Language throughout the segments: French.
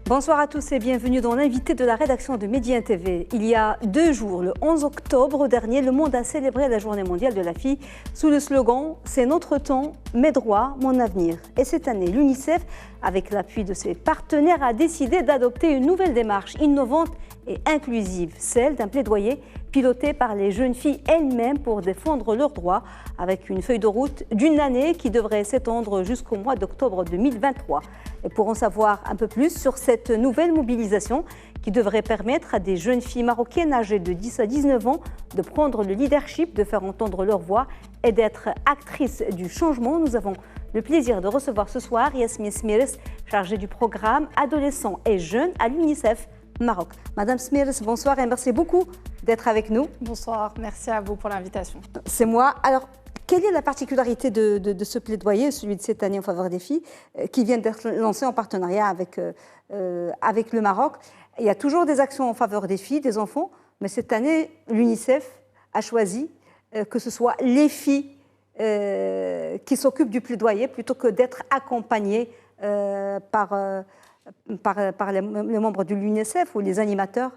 Bonsoir à tous et bienvenue dans l'invité de la rédaction de Médien TV. Il y a 2 jours, le 11 octobre dernier, le monde a célébré la Journée mondiale de la fille sous le slogan « C'est notre temps, mes droits, mon avenir ». Et cette année, l'UNICEF, avec l'appui de ses partenaires, a décidé d'adopter une nouvelle démarche innovante et inclusive, celle d'un plaidoyer piloté par les jeunes filles elles-mêmes pour défendre leurs droits, avec une feuille de route d'1 année qui devrait s'étendre jusqu'au mois d'octobre 2023. Et pour en savoir un peu plus sur cette nouvelle mobilisation qui devrait permettre à des jeunes filles marocaines âgées de 10 à 19 ans de prendre le leadership, de faire entendre leur voix et d'être actrices du changement, nous avons le plaisir de recevoir ce soir Yasmine Smiris, chargée du programme Adolescents et Jeunes à l'UNICEF Maroc. Madame Smiris, bonsoir et merci beaucoup d'être avec nous. Bonsoir, merci à vous pour l'invitation. C'est moi. Alors, quelle est la particularité de ce plaidoyer, celui de cette année en faveur des filles, qui vient d'être lancé en partenariat avec le Maroc? Il y a toujours des actions en faveur des filles, des enfants, mais cette année, l'UNICEF a choisi que ce soit les filles qui s'occupent du plaidoyer plutôt que d'être accompagnées par les membres de l'UNICEF ou les animateurs.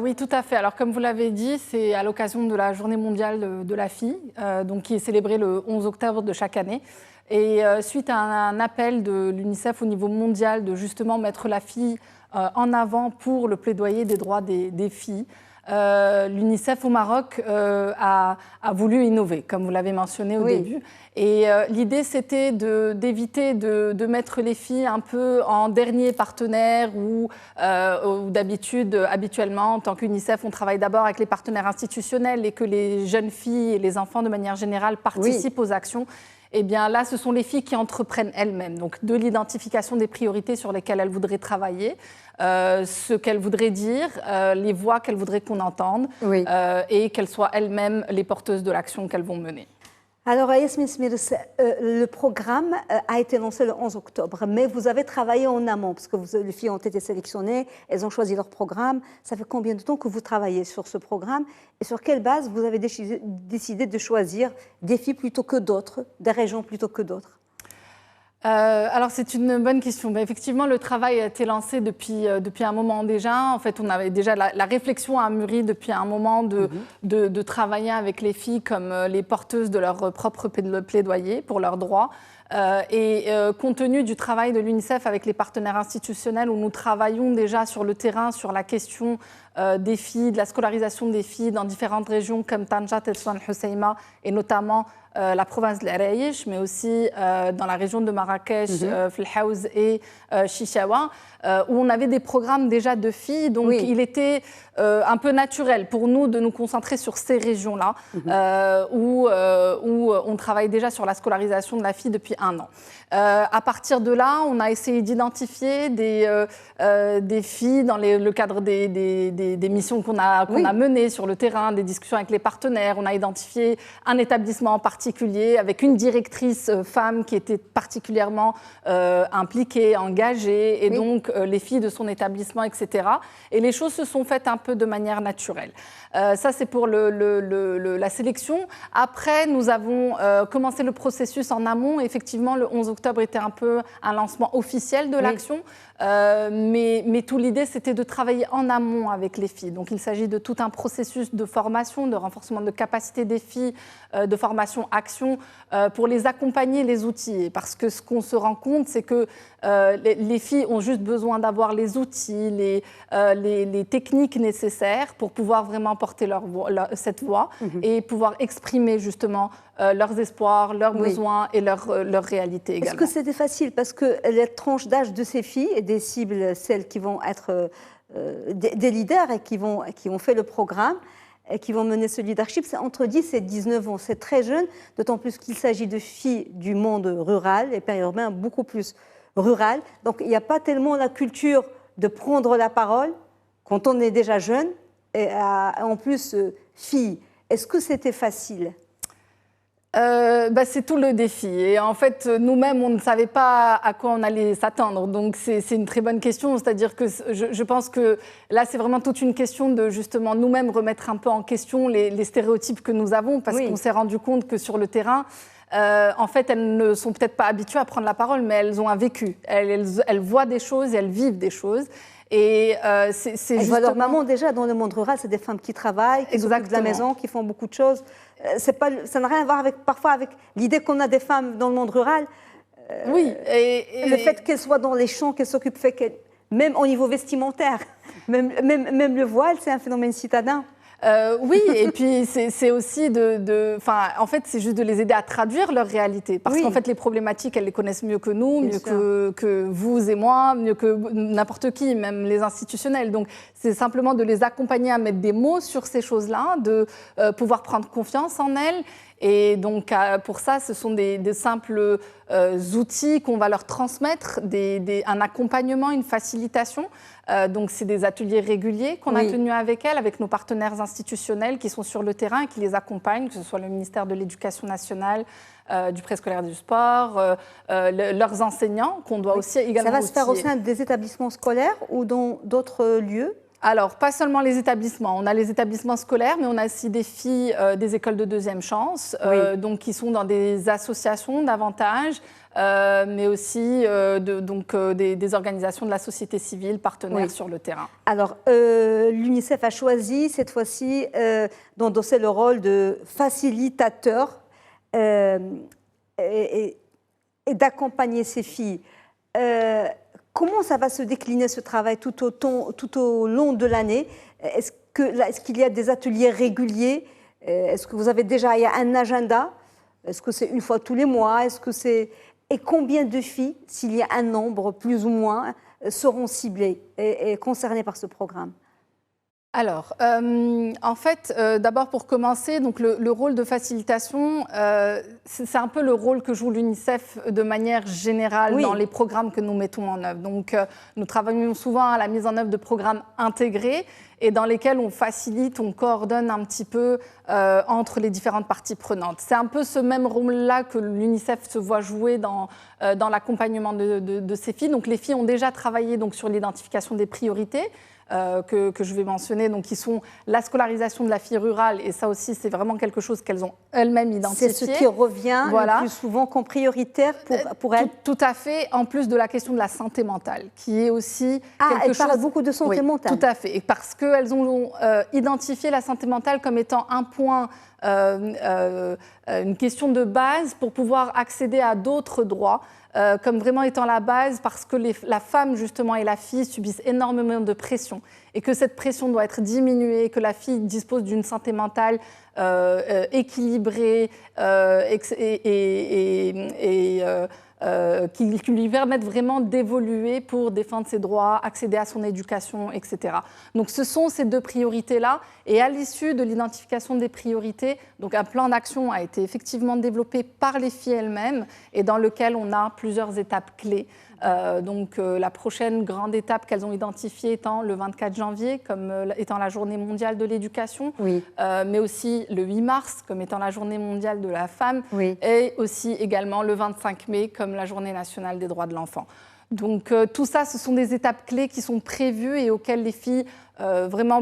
Oui, tout à fait. Alors, comme vous l'avez dit, c'est à l'occasion de la Journée mondiale de la fille, donc qui est célébrée le 11 octobre de chaque année. Et suite à un appel de l'UNICEF au niveau mondial de justement mettre la fille en avant pour le plaidoyer des droits des filles, l'UNICEF au Maroc a voulu innover, comme vous l'avez mentionné au début. Et l'idée, c'était d'éviter de mettre les filles un peu en dernier partenaire ou habituellement, en tant qu'UNICEF, on travaille d'abord avec les partenaires institutionnels et que les jeunes filles et les enfants, de manière générale, participent aux actions. Eh bien là, ce sont les filles qui entreprennent elles-mêmes, donc de l'identification des priorités sur lesquelles elles voudraient travailler, ce qu'elles voudraient dire, les voix qu'elles voudraient qu'on entende, et qu'elles soient elles-mêmes les porteuses de l'action qu'elles vont mener. Alors, Yasmine Smiris, le programme a été lancé le 11 octobre, mais vous avez travaillé en amont, parce que les filles ont été sélectionnées, elles ont choisi leur programme. Ça fait combien de temps que vous travaillez sur ce programme? Et sur quelle base vous avez décidé de choisir des filles plutôt que d'autres, des régions plutôt que d'autres? Alors, c'est une bonne question. Mais effectivement, le travail a été lancé depuis un moment déjà. En fait, on avait déjà la réflexion a mûri depuis un moment de travailler avec les filles comme les porteuses de leur propre plaidoyer pour leurs droits. Compte tenu du travail de l'UNICEF avec les partenaires institutionnels où nous travaillons déjà sur le terrain sur la question des filles, de la scolarisation des filles dans différentes régions comme Tanja, Teslan, Hoceima et notamment la province de l'Araïch, mais aussi dans la région de Marrakech, Felhaouz et Chichawa, où on avait des programmes déjà de filles. Donc il était un peu naturel pour nous de nous concentrer sur ces régions-là, où on travaille déjà sur la scolarisation de la fille depuis 1 an. À partir de là, on a essayé d'identifier des filles dans le cadre des missions qu'on a menées sur le terrain, des discussions avec les partenaires. On a identifié un établissement en particulier avec une directrice femme qui était particulièrement impliquée, engagée, et donc les filles de son établissement, etc. Et les choses se sont faites un peu de manière naturelle. Ça, c'est pour la sélection. Après, nous avons commencé le processus en amont. Effectivement, le 11 octobre était un peu un lancement officiel de l'action. Mais toute l'idée, c'était de travailler en amont avec les filles. Donc, il s'agit de tout un processus de formation, de renforcement de capacité des filles, de formation-action, pour les accompagner, les outils. Parce que ce qu'on se rend compte, c'est que les filles ont juste besoin d'avoir les outils, les techniques nécessaires pour pouvoir vraiment porter cette voix et pouvoir exprimer justement leurs espoirs, leurs besoins et leur réalité également. Est-ce que c'était facile? Parce que les tranches d'âge de ces filles et des cibles, celles qui vont être des leaders et qui ont fait le programme et qui vont mener ce leadership, c'est entre 10 et 19 ans. C'est très jeune, d'autant plus qu'il s'agit de filles du monde rural et périurbain, beaucoup plus rural. Donc il n'y a pas tellement la culture de prendre la parole quand on est déjà jeune et en plus fille. Est-ce que c'était facile? C'est tout le défi. Et en fait, nous-mêmes, on ne savait pas à quoi on allait s'attendre. Donc, c'est une très bonne question. C'est-à-dire que je pense que là, c'est vraiment toute une question de, justement, nous-mêmes remettre un peu en question les stéréotypes que nous avons, parce qu'on s'est rendu compte que sur le terrain, en fait, elles ne sont peut-être pas habituées à prendre la parole, mais elles ont un vécu. Elles voient des choses et elles vivent des choses. Et elles voient leur maman déjà dans le monde rural, c'est des femmes qui travaillent, qui s'occupent de la maison, qui font beaucoup de choses. Ça n'a rien à voir parfois avec l'idée qu'on a des femmes dans le monde rural. Oui. Le fait qu'elles soient dans les champs, qu'elles s'occupent, même au niveau vestimentaire, même le voile, c'est un phénomène citadin. Oui, et puis c'est aussi en fait, c'est juste de les aider à traduire leur réalité. Parce qu'en fait, les problématiques, elles les connaissent mieux que nous, mieux que vous et moi, mieux que n'importe qui, même les institutionnels. Donc, c'est simplement de les accompagner à mettre des mots sur ces choses-là, de pouvoir prendre confiance en elles. Et donc, pour ça, ce sont des simples outils qu'on va leur transmettre, un accompagnement, une facilitation. Donc, c'est des ateliers réguliers qu'on a tenus avec elles, avec nos partenaires institutionnels qui sont sur le terrain et qui les accompagnent, que ce soit le ministère de l'Éducation nationale, du préscolaire et du sport, leurs enseignants, qu'on doit aussi également Ça va se faire au sein des établissements scolaires ou dans d'autres lieux ? Alors, pas seulement les établissements. On a les établissements scolaires, mais on a aussi des filles des écoles de deuxième chance, donc qui sont dans des associations davantage, mais aussi des organisations de la société civile partenaires sur le terrain. Alors, l'UNICEF a choisi cette fois-ci d'endosser le rôle de facilitateur et d'accompagner ces filles. Comment ça va se décliner ce travail tout au long de l'année? Est-ce qu'il y a des ateliers réguliers? Est-ce que vous avez déjà un agenda? Est-ce que c'est une fois tous les mois? Et combien de filles, s'il y a un nombre plus ou moins, seront ciblées et concernées par ce programme? Alors, en fait, d'abord pour commencer, donc le rôle de facilitation, c'est un peu le rôle que joue l'UNICEF de manière générale dans les programmes que nous mettons en œuvre. Donc, nous travaillons souvent à la mise en œuvre de programmes intégrés et dans lesquels on facilite, on coordonne un petit peu entre les différentes parties prenantes. C'est un peu ce même rôle-là que l'UNICEF se voit jouer dans l'accompagnement de ces filles. Donc, les filles ont déjà travaillé donc, sur l'identification des priorités. Que je vais mentionner, donc qui sont la scolarisation de la fille rurale, et ça aussi c'est vraiment quelque chose qu'elles ont elles-mêmes identifié. C'est ce qui revient le plus souvent comme prioritaire pour elles. Tout à fait, en plus de la question de la santé mentale, qui est aussi quelque chose... Elles parlent beaucoup de santé mentale. Tout à fait, et parce qu'elles ont identifié la santé mentale comme étant un point, une question de base pour pouvoir accéder à d'autres droits, comme vraiment étant la base, parce que la femme justement et la fille subissent énormément de pression et que cette pression doit être diminuée, que la fille dispose d'une santé mentale équilibrée qui lui permettent vraiment d'évoluer pour défendre ses droits, accéder à son éducation, etc. Donc ce sont ces deux priorités-là. Et à l'issue de l'identification des priorités, donc un plan d'action a été effectivement développé par les filles elles-mêmes et dans lequel on a plusieurs étapes clés. La prochaine grande étape qu'elles ont identifiée étant le 24 janvier comme étant la journée mondiale de l'éducation, mais aussi le 8 mars comme étant la journée mondiale de la femme, et aussi également le 25 mai comme la journée nationale des droits de l'enfant. Donc tout ça, ce sont des étapes clés qui sont prévues et auxquelles les filles,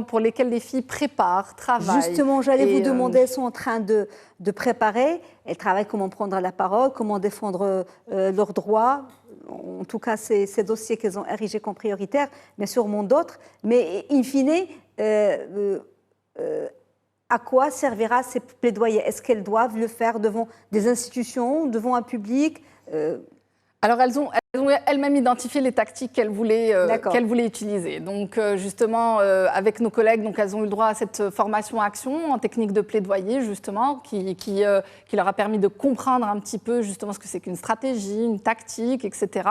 pour lesquelles les filles préparent, travaillent. Justement, j'allais vous demander, elles sont en train de préparer, elles travaillent comment prendre la parole, comment défendre leurs droits. En tout cas, ces dossiers qu'elles ont érigés comme prioritaires, mais sûrement d'autres. Mais in fine, à quoi servira ces plaidoyers? Est-ce qu'elles doivent le faire devant des institutions, devant un public? Alors, elles ont elles-mêmes identifié les tactiques qu'elles voulaient utiliser. Donc, justement, avec nos collègues, donc, elles ont eu le droit à cette formation action en technique de plaidoyer, justement, qui leur a permis de comprendre un petit peu, justement, ce que c'est qu'une stratégie, une tactique, etc.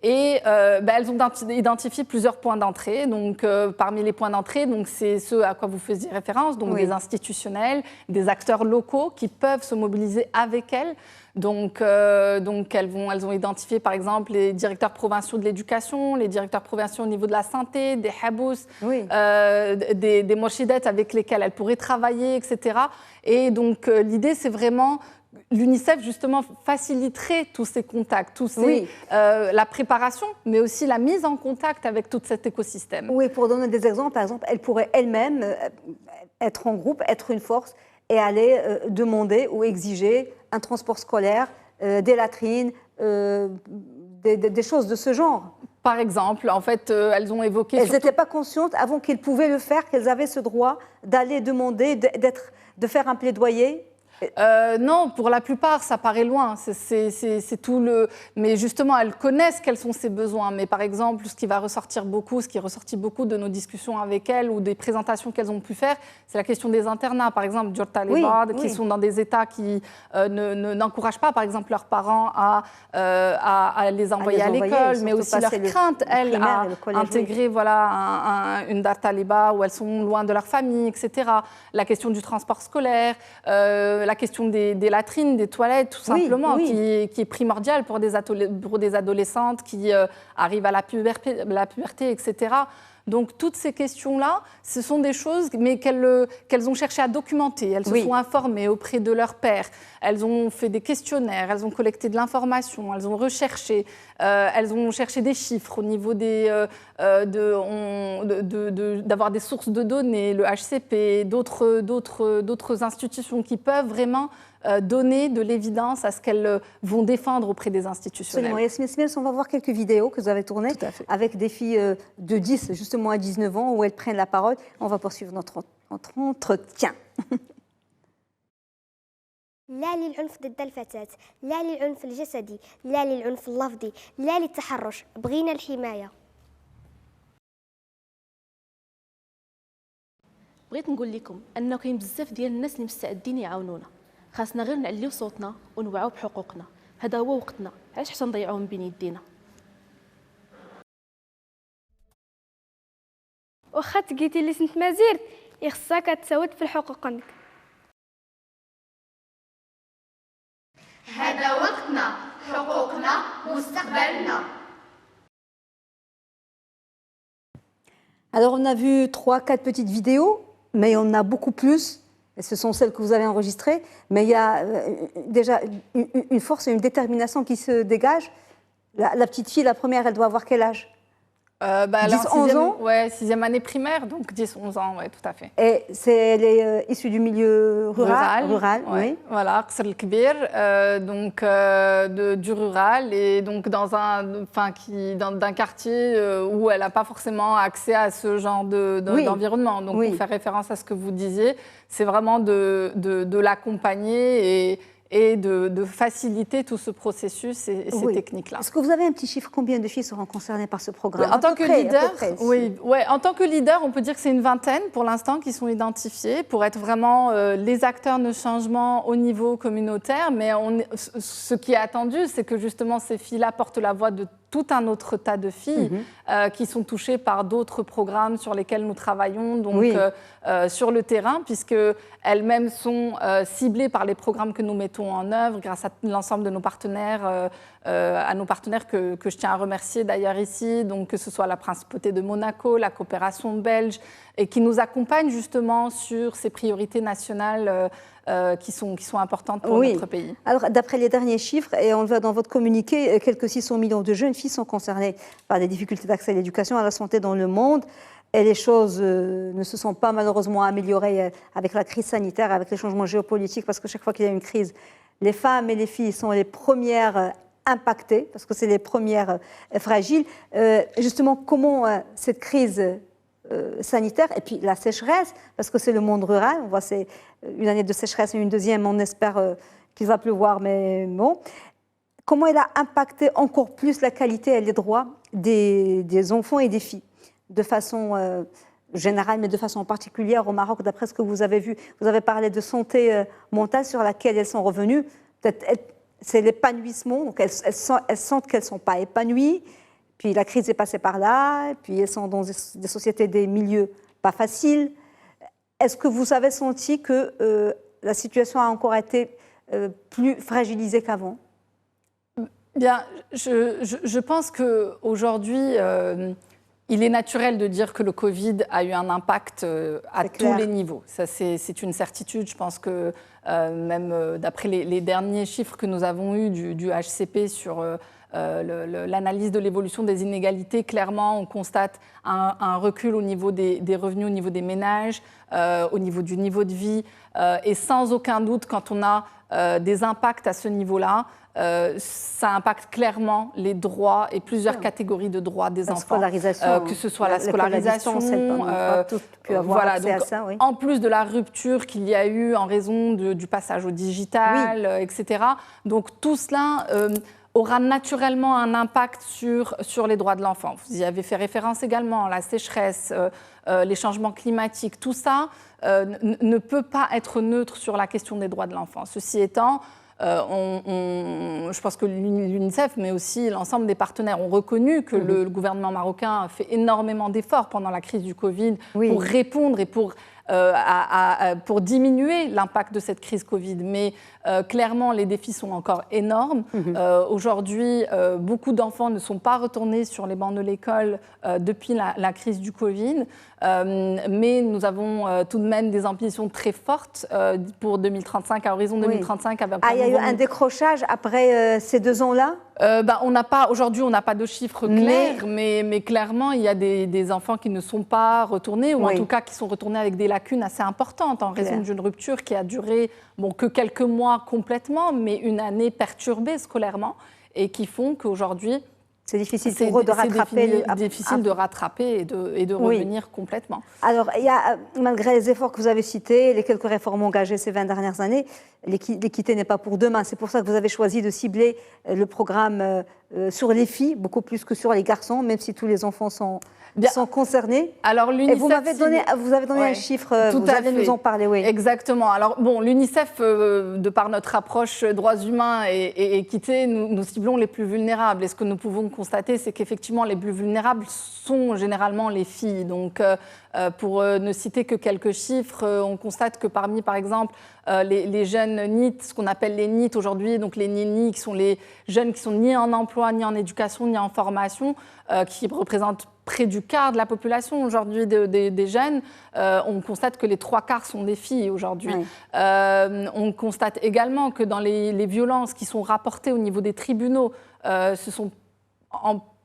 Et elles ont identifié plusieurs points d'entrée. Donc, parmi les points d'entrée, c'est ceux à quoi vous faisiez référence, donc des institutionnels, des acteurs locaux qui peuvent se mobiliser avec elles. Donc elles ont identifié, par exemple, les directeurs provinciaux de l'éducation, les directeurs provinciaux au niveau de la santé, des habous, des mochidettes avec lesquels elles pourraient travailler, etc. Et donc, l'idée, c'est vraiment... L'UNICEF, justement, faciliterait tous ces contacts, la préparation, mais aussi la mise en contact avec tout cet écosystème. Oui, pour donner des exemples, par exemple, elles pourraient elles-mêmes être en groupe, être une force et aller demander ou exiger un transport scolaire, des latrines, des choses de ce genre. Par exemple, en fait, elles ont évoqué... Elles n'étaient pas conscientes, avant qu'elles pouvaient le faire, qu'elles avaient ce droit d'aller demander, de faire un plaidoyer. Non, pour la plupart, ça paraît loin. C'est tout le. Mais justement, elles connaissent quels sont ces besoins. Mais par exemple, ce qui va ressortir beaucoup, ce qui est ressorti beaucoup de nos discussions avec elles ou des présentations qu'elles ont pu faire, c'est la question des internats. Par exemple, du Talibad, qui sont dans des États qui n'encouragent pas, par exemple, leurs parents à les envoyer à l'école, mais aussi leur crainte, elles, à intégrer une Dar Taliba où elles sont loin de leur famille, etc. La question du transport scolaire. La question des latrines, des toilettes, tout simplement, qui est primordiale pour des adolescentes qui arrivent à la puberté, etc. Donc, toutes ces questions-là, ce sont des choses qu'elles ont cherché à documenter. Elles se sont informées auprès de leurs pairs. Elles ont fait des questionnaires, elles ont collecté de l'information, elles ont recherché, elles ont cherché des chiffres au niveau d'avoir des sources de données, le HCP, d'autres institutions qui peuvent vraiment donner de l'évidence à ce qu'elles vont défendre auprès des institutionnels. Absolument. Yasmine Smels, on va voir quelques vidéos que vous avez tournées avec des filles de 10 justement à 19 ans où elles prennent la parole. On va poursuivre notre entretien. لا للعنف ضد الفتاة، لا للعنف الجسدي، لا للعنف اللفظي، لا للتحرش، بغينا الحماية. بغيت نقول لكم انه كاين بزاف ديال الناس اللي مستعدين يعاونونا، خاصنا غير نعليو صوتنا ونوعوا بحقوقنا، هذا هو وقتنا، علاش حتى نضيعوهم بين يدينا. واخا تقيتي لي سنت مازير يخصك تساود في حقوقك. هذا وقتنا، حقوقنا، مستقبلنا. Alors on a vu 3-4 petites vidéos, mais il y en a beaucoup plus. Et ce sont celles que vous avez enregistrées, mais il y a déjà une force et une détermination qui se dégagent. La petite fille, la première, elle doit avoir quel âge? 10-11 ans. Ouais, 6e année primaire, donc 10-11 ans, ouais, tout à fait. Et elle est issue du milieu rural, ouais. Oui. Voilà, Qsr El Kbir, donc du rural, et donc d'un quartier où elle n'a pas forcément accès à ce genre d'environnement. Donc pour faire référence à ce que vous disiez, c'est vraiment de l'accompagner et de faciliter tout ce processus et ces techniques-là. Est-ce que vous avez un petit chiffre? Combien de filles seront concernées par ce programme? En tant que leader, on peut dire que c'est une vingtaine pour l'instant qui sont identifiées pour être vraiment les acteurs de changement au niveau communautaire. Mais ce qui est attendu, c'est que justement ces filles-là portent la voix de tout un autre tas de filles qui sont touchées par d'autres programmes sur lesquels nous travaillons donc, sur le terrain, puisqu'elles-mêmes sont ciblées par les programmes que nous mettons en œuvre grâce à l'ensemble de nos partenaires, que je tiens à remercier d'ailleurs ici, donc que ce soit la Principauté de Monaco, la coopération belge, et qui nous accompagnent justement sur ces priorités nationales qui sont importantes pour notre pays. Alors, d'après les derniers chiffres, et on le voit dans votre communiqué, quelques 600 millions de jeunes filles sont concernées par des difficultés d'accès à l'éducation, à la santé dans le monde. Et les choses ne se sont pas malheureusement améliorées avec la crise sanitaire, avec les changements géopolitiques, parce que chaque fois qu'il y a une crise, les femmes et les filles sont les premières impactées, parce que c'est les premières fragiles. Justement, comment cette crise sanitaire et puis la sécheresse, parce que c'est le monde rural, on voit c'est une année de sécheresse et une deuxième, on espère qu'il va pleuvoir, mais bon. Comment elle a impacté encore plus la qualité et les droits des enfants et des filles, de façon générale, mais de façon particulière au Maroc, d'après ce que vous avez vu? Vous avez parlé de santé mentale sur laquelle elles sont revenues. Peut-être c'est l'épanouissement, donc elles sentent qu'elles ne sont pas épanouies. Puis la crise est passée par là, et puis elles sont dans des sociétés, des milieux pas faciles. Est-ce que vous avez senti que la situation a encore été plus fragilisée qu'avant? Bien, je pense qu'aujourd'hui, il est naturel de dire que le Covid a eu un impact à tous les niveaux. Ça, c'est une certitude. Je pense que même d'après les derniers chiffres que nous avons eus du HCP sur l'analyse de l'évolution des inégalités, clairement, on constate un recul au niveau des revenus, au niveau des ménages, au niveau du niveau de vie. Et sans aucun doute, quand on a des impacts à ce niveau-là, ça impacte clairement les droits et plusieurs catégories de droits des enfants. Scolarisation, que ce soit la scolarisation, voilà, donc, ça, oui. En plus de la rupture qu'il y a eu en raison du passage au digital, etc. Donc tout cela aura naturellement un impact sur les droits de l'enfant. Vous y avez fait référence également, la sécheresse, les changements climatiques, tout ça ne peut pas être neutre sur la question des droits de l'enfant. Ceci étant, je pense que l'UNICEF, mais aussi l'ensemble des partenaires ont reconnu que le gouvernement marocain a fait énormément d'efforts pendant la crise du Covid pour répondre et pour diminuer l'impact de cette crise Covid. Mais clairement, les défis sont encore énormes. Aujourd'hui, beaucoup d'enfants ne sont pas retournés sur les bancs de l'école depuis la crise du Covid. Mais nous avons tout de même des ambitions très fortes pour 2035, à horizon 2035. Il y a eu un décrochage après ces 2 ans-là? Aujourd'hui, on n'a pas de chiffres clairs, mais clairement, il y a des enfants qui ne sont pas retournés, ou en tout cas qui sont retournés avec des lacunes assez importantes en raison d'une rupture qui a duré que quelques mois complètement, mais une année perturbée scolairement, et qui font qu'aujourd'hui, c'est difficile pour eux de rattraper. Difficile de rattraper et de revenir complètement. Alors, il y a, malgré les efforts que vous avez cités, les quelques réformes engagées ces 20 dernières années, l'équité n'est pas pour demain. C'est pour ça que vous avez choisi de cibler le programme sur les filles, beaucoup plus que sur les garçons, même si tous les enfants sont concernés. Alors, l'UNICEF, vous avez donné un chiffre, vous allez nous en parler. Oui. Exactement. Alors, l'UNICEF, de par notre approche droits humains et équité, nous ciblons les plus vulnérables. Et ce que nous pouvons constater, c'est qu'effectivement, les plus vulnérables sont généralement les filles. Donc, pour ne citer que quelques chiffres, on constate que parmi, par exemple, les jeunes NEET, ce qu'on appelle les NEET aujourd'hui, donc les NEET, qui sont les jeunes qui sont ni en emploi, ni en éducation, ni en formation, qui représentent près du quart de la population aujourd'hui des jeunes, on constate que les 3/4 sont des filles aujourd'hui. On constate également que dans les violences qui sont rapportées au niveau des tribunaux, ce sont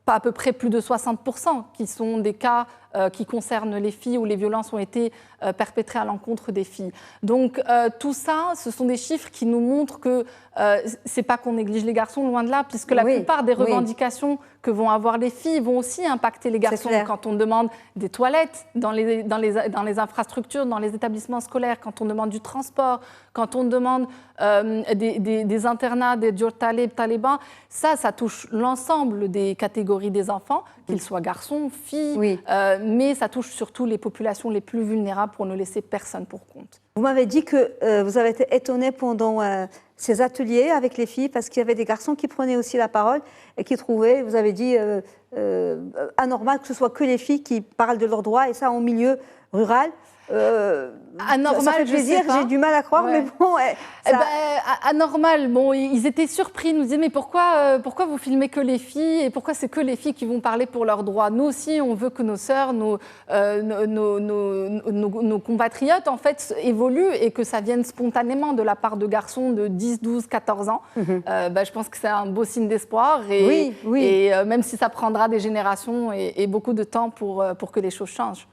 à peu près plus de 60% qui sont des cas qui concernent les filles où les violences ont été perpétrées à l'encontre des filles. Donc tout ça, ce sont des chiffres qui nous montrent que c'est pas qu'on néglige les garçons, loin de là, puisque la plupart des revendications que vont avoir les filles vont aussi impacter les garçons. Quand on demande des toilettes dans les infrastructures, dans les établissements scolaires, quand on demande du transport, quand on demande des internats, des djur talib, talibans, ça touche l'ensemble des catégories des enfants, qu'ils soient garçons, filles, mais ça touche surtout les populations les plus vulnérables pour ne laisser personne pour compte. Vous m'avez dit que vous avez été étonnée pendant ces ateliers avec les filles parce qu'il y avait des garçons qui prenaient aussi la parole et qui trouvaient, vous avez dit, anormal que ce soit que les filles qui parlent de leurs droits et ça en milieu rural. Anormal, ça fait plaisir, j'ai du mal à croire, mais bon... anormal, ils étaient surpris, ils nous disaient mais pourquoi vous filmez que les filles et pourquoi c'est que les filles qui vont parler pour leurs droits? Nous aussi, on veut que nos sœurs, nos compatriotes, en fait, évoluent et que ça vienne spontanément de la part de garçons de 10, 12, 14 ans. Je pense que c'est un beau signe d'espoir et même si ça prendra des générations et beaucoup de temps pour que les choses changent.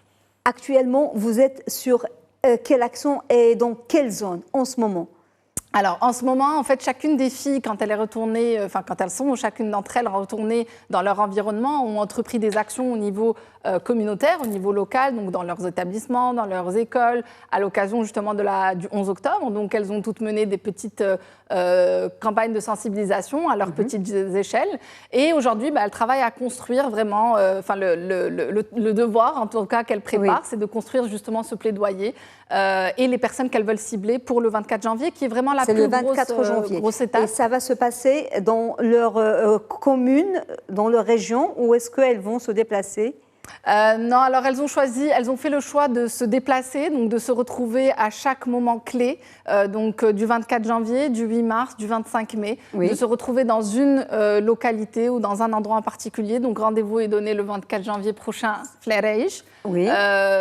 Actuellement, vous êtes sur quelle action et dans quelle zone en ce moment? Alors, en ce moment, en fait, chacune des filles, quand elles sont chacune d'entre elles retournées dans leur environnement, ont entrepris des actions au niveau communautaire, au niveau local, donc dans leurs établissements, dans leurs écoles, à l'occasion justement du 11 octobre. Donc, elles ont toutes mené des petites campagnes de sensibilisation à leurs petites échelles. Et aujourd'hui, elles travaillent à construire vraiment, le devoir, en tout cas, qu'elles préparent, c'est de construire justement ce plaidoyer et les personnes qu'elles veulent cibler pour le 24 janvier, qui est vraiment la plus grosse étape. Et ça va se passer dans leur commune, dans leur région, ou est-ce qu'elles vont se déplacer? Non, alors elles ont fait le choix de se déplacer, donc de se retrouver à chaque moment clé, du 24 janvier, du 8 mars, du 25 mai, de se retrouver dans une localité ou dans un endroit en particulier. Donc rendez-vous est donné le 24 janvier prochain, Flerej. Oui.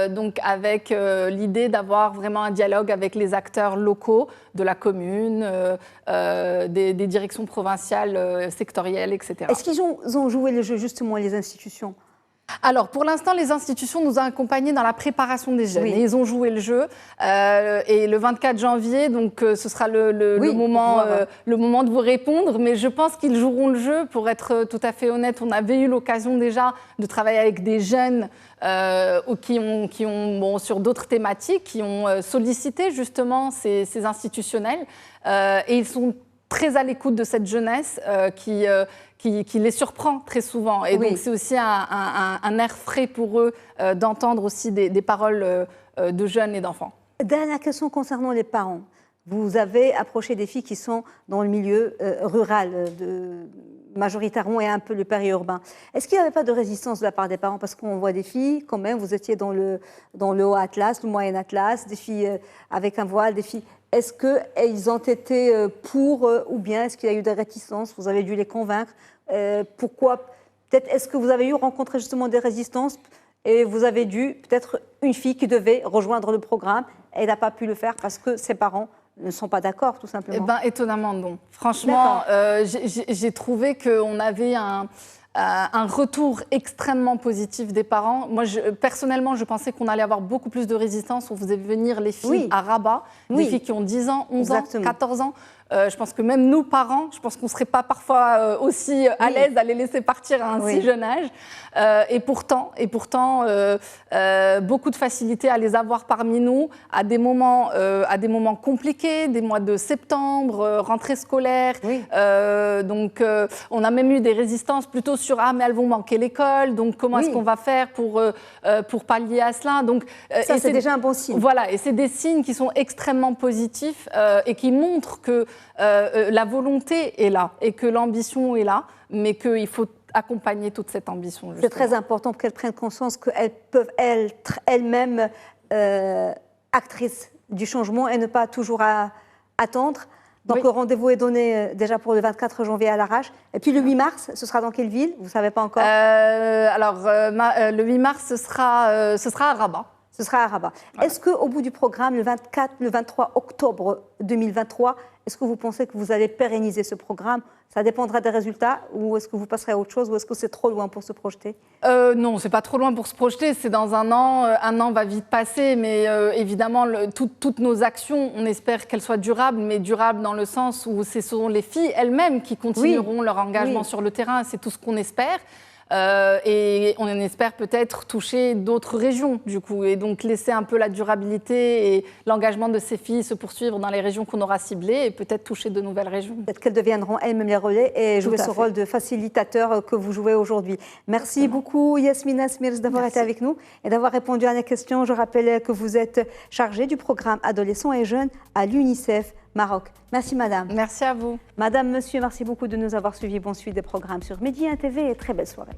Donc avec l'idée d'avoir vraiment un dialogue avec les acteurs locaux de la commune, des directions provinciales, sectorielles, etc. Est-ce qu'ils ont joué le jeu, justement, les institutions ? Alors, pour l'instant, les institutions nous ont accompagnés dans la préparation des jeunes. Et ils ont joué le jeu. Et le 24 janvier, donc, ce sera le moment de vous répondre. Mais je pense qu'ils joueront le jeu. Pour être tout à fait honnête, on avait eu l'occasion déjà de travailler avec des jeunes sur d'autres thématiques, qui ont sollicité justement ces institutionnels. Et ils sont très à l'écoute de cette jeunesse qui les surprend très souvent. Et donc, c'est aussi un air frais pour eux d'entendre aussi des paroles de jeunes et d'enfants. Dernière question concernant les parents. Vous avez approché des filles qui sont dans le milieu rural, majoritairement, et un peu le périurbain. Est-ce qu'il n'y avait pas de résistance de la part des parents? Parce qu'on voit des filles, quand même, vous étiez dans le haut Atlas, le moyen Atlas, des filles avec un voile, des filles... Est-ce qu'ils ont été pour ou bien est-ce qu'il y a eu des réticences? Vous avez dû les convaincre. Pourquoi? Peut-être est-ce que vous avez rencontré justement des résistances et vous avez dû, peut-être une fille qui devait rejoindre le programme, elle n'a pas pu le faire parce que ses parents ne sont pas d'accord, tout simplement? Eh bien, étonnamment, non. Franchement, j'ai trouvé qu'on avait un retour extrêmement positif des parents. Moi, personnellement, je pensais qu'on allait avoir beaucoup plus de résistance. On faisait venir les filles à Rabat, des filles qui ont 10 ans, 11 ans, 14 ans. Je pense que même nous, parents, je pense qu'on ne serait pas parfois aussi à l'aise à les laisser partir à un si jeune âge. Et pourtant, beaucoup de facilité à les avoir parmi nous à des moments compliqués, des mois de septembre, rentrée scolaire. Donc, on a même eu des résistances plutôt sur « Ah, mais elles vont manquer l'école, donc comment est-ce qu'on va faire pour pallier à cela ?» Donc, ça, c'est déjà un bon signe. Voilà, et c'est des signes qui sont extrêmement positifs et qui montrent que la volonté est là et que l'ambition est là, mais qu'il faut accompagner toute cette ambition. C'est très important pour qu'elles prennent conscience qu'elles peuvent être elles-mêmes actrices du changement et ne pas toujours attendre. Donc le rendez-vous est donné déjà pour le 24 janvier à l'Arrache. Et puis le 8 mars, ce sera dans quelle ville? Vous ne savez pas encore? Le 8 mars, ce sera à Rabat. Ce sera à Rabat. Voilà. Est-ce qu'au bout du programme, le 23 octobre 2023, est-ce que vous pensez que vous allez pérenniser ce programme? Ça dépendra des résultats ou est-ce que vous passerez à autre chose ou est-ce que c'est trop loin pour se projeter? Non, c'est pas trop loin pour se projeter. C'est dans un an. Un an va vite passer, mais évidemment, toutes nos actions, on espère qu'elles soient durables, mais durables dans le sens où ce sont les filles elles-mêmes qui continueront leur engagement sur le terrain. C'est tout ce qu'on espère. Et on espère peut-être toucher d'autres régions du coup et donc laisser un peu la durabilité et l'engagement de ces filles se poursuivre dans les régions qu'on aura ciblées et peut-être toucher de nouvelles régions. Peut-être qu'elles deviendront elles-mêmes les relais et jouer ce rôle de facilitateur que vous jouez aujourd'hui. Merci beaucoup Yasmina Smirs d'avoir été avec nous et d'avoir répondu à la question. Je rappelle que vous êtes chargée du programme Adolescents et Jeunes à l'UNICEF Maroc. Merci madame. Merci à vous. Madame, monsieur, merci beaucoup de nous avoir suivis. Bonne suite des programmes sur Média TV et très belle soirée.